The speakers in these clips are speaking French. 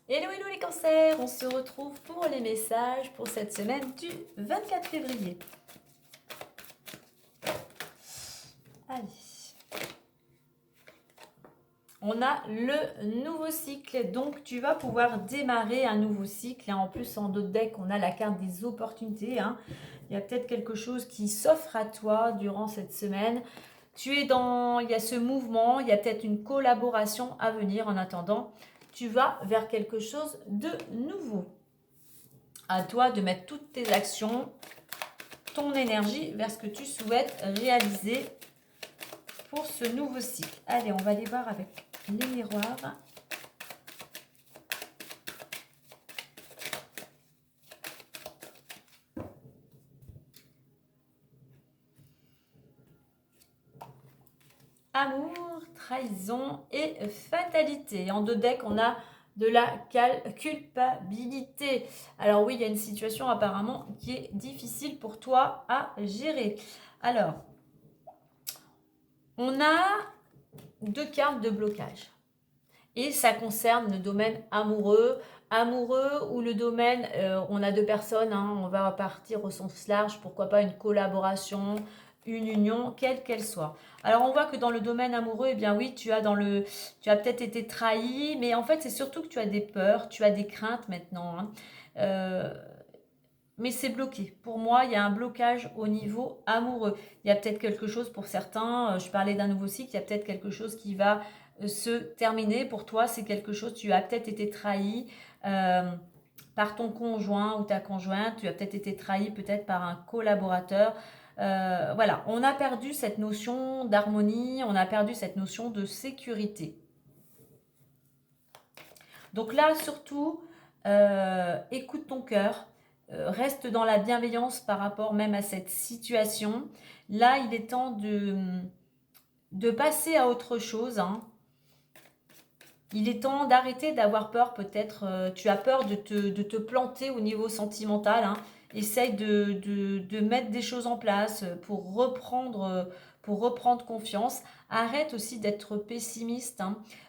Hello, hello les cancers, on se retrouve pour les messages pour cette semaine du 24 février. Allez. On a le nouveau cycle, donc tu vas pouvoir démarrer un nouveau cycle. En plus, en d'autres decks, on a la carte des opportunités. Il y a peut-être quelque chose qui s'offre à toi durant cette semaine. Il y a ce mouvement, il y a peut-être une collaboration à venir. En attendant, tu vas vers quelque chose de nouveau. À toi de mettre toutes tes actions, ton énergie vers ce que tu souhaites réaliser pour ce nouveau cycle. Allez, on va aller voir avec les miroirs. Amour, trahison et fatalité. En deux decks, on a de la culpabilité. Alors oui, il y a une situation apparemment qui est difficile pour toi à gérer. Alors, on a deux cartes de blocage. Et ça concerne le domaine amoureux ou le domaine, on a deux personnes, on va partir au sens large, pourquoi pas une collaboration, une union, quelle qu'elle soit. Alors on voit que dans le domaine amoureux, eh bien oui, tu as peut-être été trahi, mais en fait c'est surtout que tu as des peurs, tu as des craintes maintenant. Mais c'est bloqué. Pour moi, il y a un blocage au niveau amoureux. Il y a peut-être quelque chose pour certains, je parlais d'un nouveau cycle, il y a peut-être quelque chose qui va se terminer. Pour toi, c'est quelque chose, tu as peut-être été trahi par ton conjoint ou ta conjointe, tu as peut-être été trahi peut-être par un collaborateur. Voilà, on a perdu cette notion d'harmonie, on a perdu cette notion de sécurité. Donc là, surtout, écoute ton cœur, reste dans la bienveillance par rapport même à cette situation. Là, il est temps de passer à autre chose. Il est temps d'arrêter d'avoir peur, peut-être. Tu as peur de te planter au niveau sentimental. Essaye de mettre des choses en place pour reprendre confiance. Arrête aussi d'être pessimiste.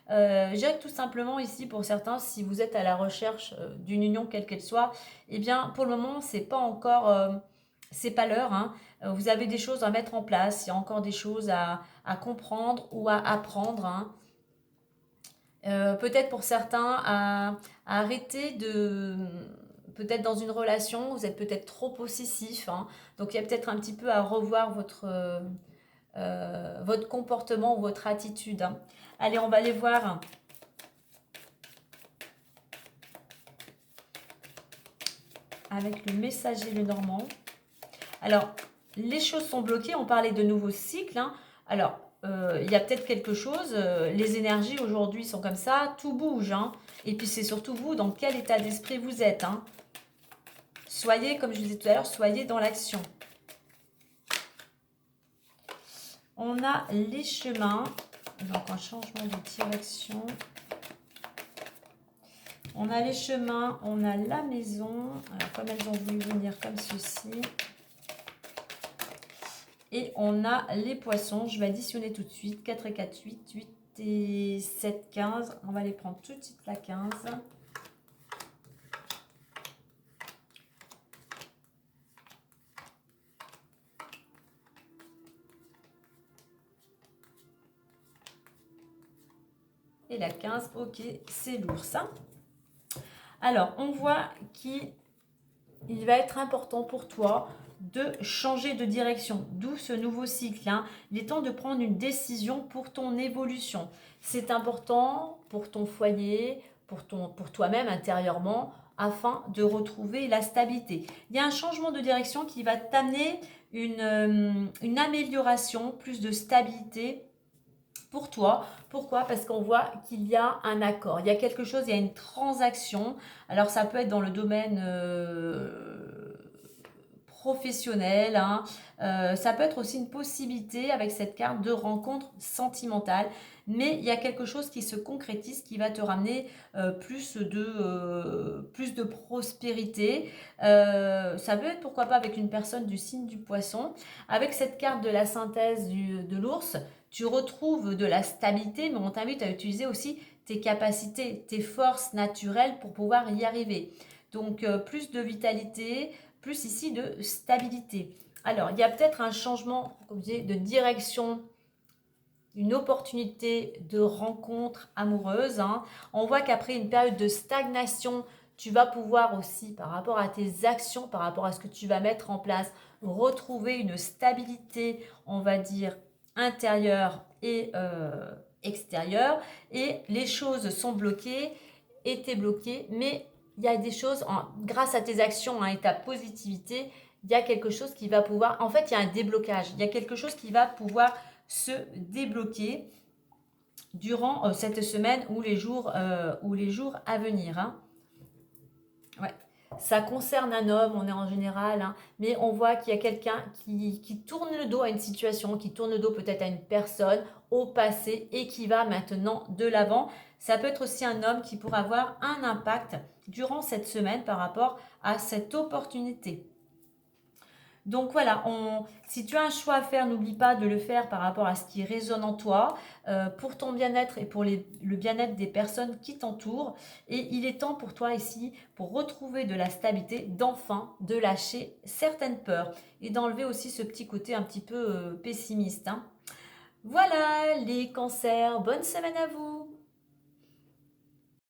Je dirais que tout simplement ici, pour certains, si vous êtes à la recherche d'une union quelle qu'elle soit, eh bien, pour le moment, c'est pas encore, c'est pas l'heure. Vous avez des choses à mettre en place. Il y a encore des choses à comprendre ou à apprendre. Peut-être pour certains à arrêter de peut-être dans une relation vous êtes peut-être trop possessif, donc il y a peut-être un petit peu à revoir votre comportement ou votre attitude. Allez, on va aller voir avec le messager le normand. Alors les choses sont bloquées, on parlait de nouveaux cycles. Alors il y a peut-être quelque chose, les énergies aujourd'hui sont comme ça, tout bouge. Et puis c'est surtout vous, dans quel état d'esprit vous êtes. Soyez, comme je vous disais tout à l'heure, soyez dans l'action. On a les chemins, donc un changement de direction. On a les chemins, on a la maison, alors comme elles ont voulu venir comme ceci. Et on a les poissons, je vais additionner tout de suite, 4 et 4, 8, 8 et 7, 15. On va les prendre tout de suite la 15. Et la 15, ok, c'est lourd ça. Alors, on voit qu'il va être important pour toi de changer de direction, d'où ce nouveau cycle. Il est temps de prendre une décision pour ton évolution. C'est important pour ton foyer, pour toi-même intérieurement, afin de retrouver la stabilité. Il y a un changement de direction qui va t'amener une amélioration, plus de stabilité pour toi. Pourquoi? Parce qu'on voit qu'il y a un accord, il y a quelque chose, il y a une transaction. Alors ça peut être dans le domaine professionnel, ça peut être aussi une possibilité avec cette carte de rencontre sentimentale, mais il y a quelque chose qui se concrétise, qui va te ramener plus de prospérité. Ça peut être pourquoi pas avec une personne du signe du poisson. Avec cette carte de la synthèse de l'ours, tu retrouves de la stabilité, mais on t'invite à utiliser aussi tes capacités, tes forces naturelles pour pouvoir y arriver. Donc, plus de vitalité, plus ici de stabilité. Alors, il y a peut-être un changement, comme je disais, de direction, une opportunité de rencontre amoureuse. Hein. On voit qu'après une période de stagnation, tu vas pouvoir aussi, par rapport à tes actions, par rapport à ce que tu vas mettre en place, retrouver une stabilité, on va dire, intérieure et extérieure. Et les choses sont bloquées, étaient bloquées, mais il y a des choses, grâce à tes actions et ta positivité, il y a quelque chose qui va pouvoir, en fait, il y a un déblocage, il y a quelque chose qui va pouvoir se débloquer durant cette semaine ou les jours à venir. Hein. Ouais. Ça concerne un homme, on est en général, hein, mais on voit qu'il y a quelqu'un qui tourne le dos à une situation, qui tourne le dos peut-être à une personne au passé et qui va maintenant de l'avant. Ça peut être aussi un homme qui pourra avoir un impact durant cette semaine par rapport à cette opportunité. Donc voilà, si tu as un choix à faire, n'oublie pas de le faire par rapport à ce qui résonne en toi, pour ton bien-être et pour le bien-être des personnes qui t'entourent. Et il est temps pour toi ici, pour retrouver de la stabilité, d'enfin de lâcher certaines peurs et d'enlever aussi ce petit côté un petit peu pessimiste. Hein. Voilà les cancers, bonne semaine à vous!